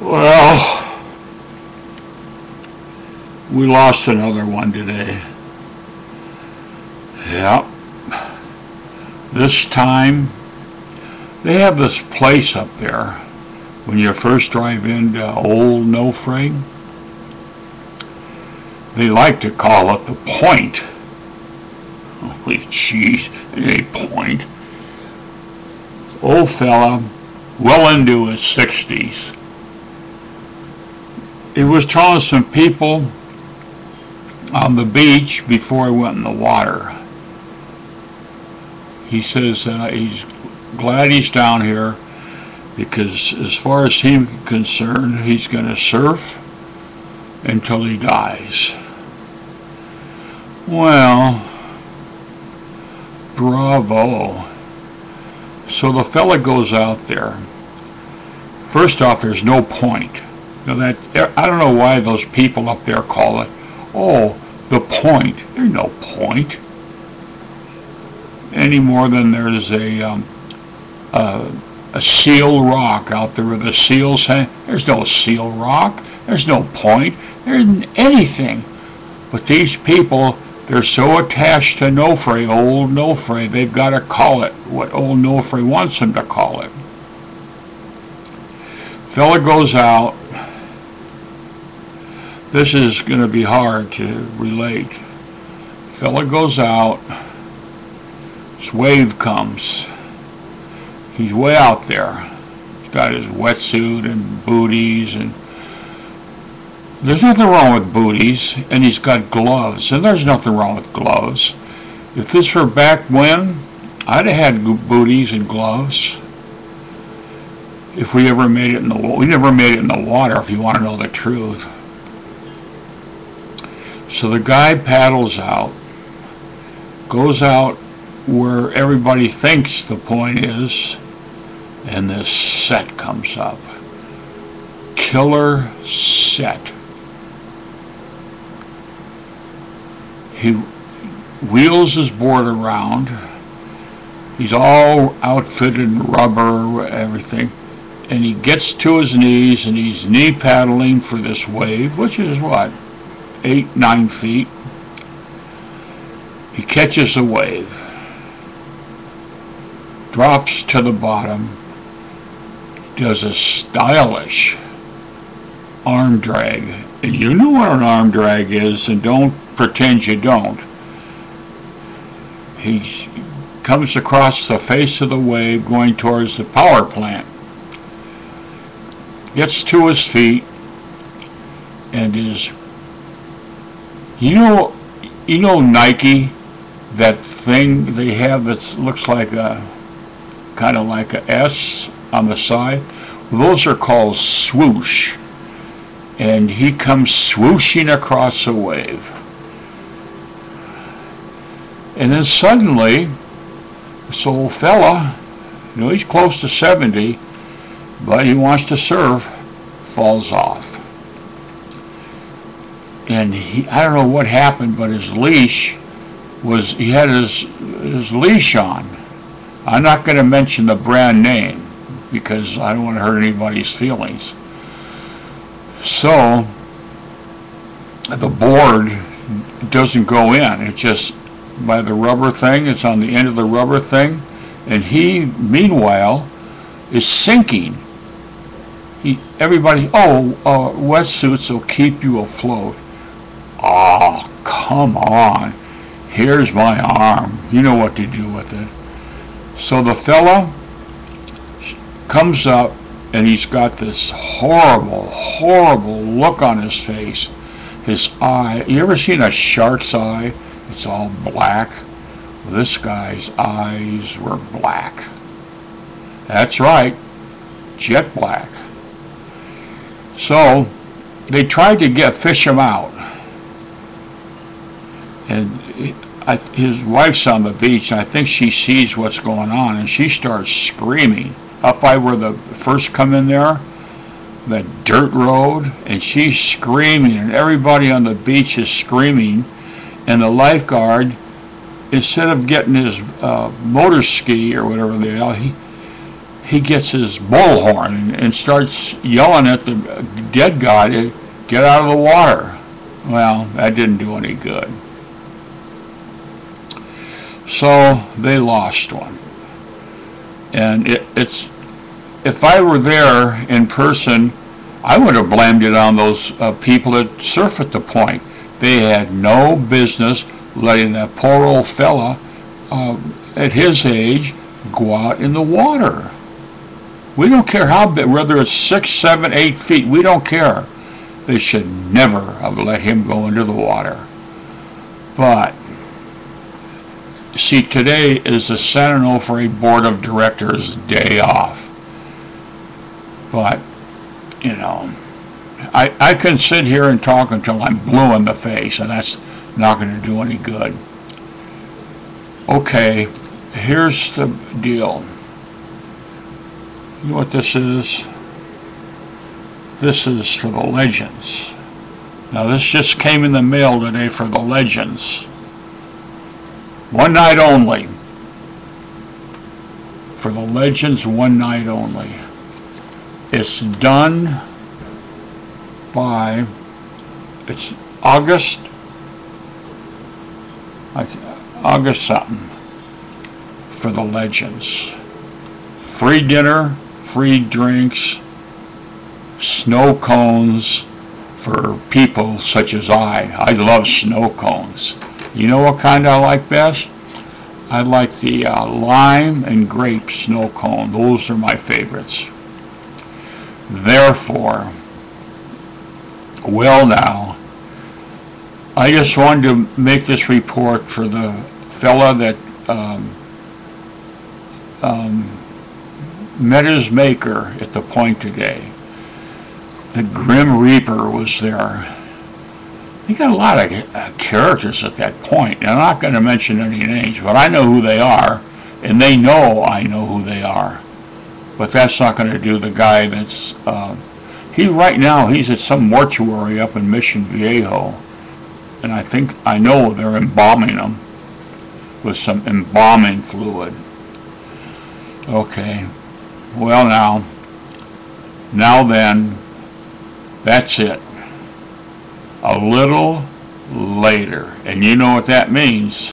Well, we lost another one today. Yep. This time, they have this place up there when you first drive into Old Nofre. They like to call it the Point. Holy jeez, a point. Old fella, well into his 60s. He was telling some people on the beach before he went in the water. He says he's glad he's down here because as far as he's concerned, he's going to surf until he dies. Well, bravo. So the fella goes out there. First off, there's no point. You know, that I don't know why those people up there call it, oh, the point. There's no point. Any more than there's a seal rock out there where the seals hang. There's no seal rock. There's no point. There isn't anything. But these people, they're so attached to Nofre, Old Nofre, they've got to call it what Old Nofre wants them to call it. Fella goes out. This is going to be hard to relate. Fella goes out. This wave comes. He's way out there. He's got his wetsuit and booties, and there's nothing wrong with booties, and he's got gloves, and there's nothing wrong with gloves. If this were back when, I'd have had booties and gloves. If we ever made it in the water. We never made it in the water, if you want to know the truth. So the guy paddles out, goes out where everybody thinks the point is, and this set comes up. Killer set. He wheels his board around. He's all outfitted in rubber, everything. And he gets to his knees and he's knee paddling for this wave, which is what, 8-9 feet. He catches a wave, drops to the bottom, does a stylish arm drag. And you know what an arm drag is, and don't pretend you don't. He comes across the face of the wave going towards the power plant. Gets to his feet and is, you know Nike, that thing they have that looks like a kind of like a S on the side? Well, those are called swoosh. And he comes swooshing across a wave. And then suddenly, this old fella, you know, he's close to 70, but he wants to surf, falls off. And I don't know what happened, but his leash was, he had his leash on. I'm not going to mention the brand name because I don't want to hurt anybody's feelings. So the board doesn't go in. It's just by the rubber thing. It's on the end of the rubber thing. And he, meanwhile, is sinking. Everybody, wetsuits will keep you afloat. Oh, come on. Here's my arm. You know what to do with it. So the fella comes up, and he's got this horrible, horrible look on his face. His eye, you ever seen a shark's eye? It's all black. This guy's eyes were black. That's right, jet black. So they tried to fish him out. And his wife's on the beach, and I think she sees what's going on, and she starts screaming. Up by where the first come in there, that dirt road, and she's screaming, and everybody on the beach is screaming, and the lifeguard, instead of getting his motor ski or whatever they are, he gets his bullhorn and starts yelling at the dead guy to get out of the water. Well, that didn't do any good. So they lost one. And it's, if I were there in person, I would have blamed it on those people that surf at the point. They had no business letting that poor old fella at his age go out in the water. We don't care how big, whether it's 6, 7, 8 feet, we don't care. They should never have let him go into the water. But, see, today is the San Onofre Board of Directors' day off. But, you know, I can sit here and talk until I'm blue in the face, and that's not going to do any good. Okay, here's the deal. You know what this is? This is for the Legends. Now this just came in the mail today for the Legends. One night only. For the Legends, one night only. It's done by, it's August something for the Legends. Free dinner, free drinks, snow cones for people such as I. I love snow cones. You know what kind I like best? I like the lime and grape snow cone. Those are my favorites. Therefore, well now, I just wanted to make this report for the fella that met his maker at the point today. The Grim Reaper was there. He got a lot of characters at that point. And I'm not going to mention any names, but I know who they are, and they know I know who they are. But that's not going to do the guy that's... right now, he's at some mortuary up in Mission Viejo. And I know they're embalming him with some embalming fluid. Okay. Well now then, that's it. A little later. And you know what that means.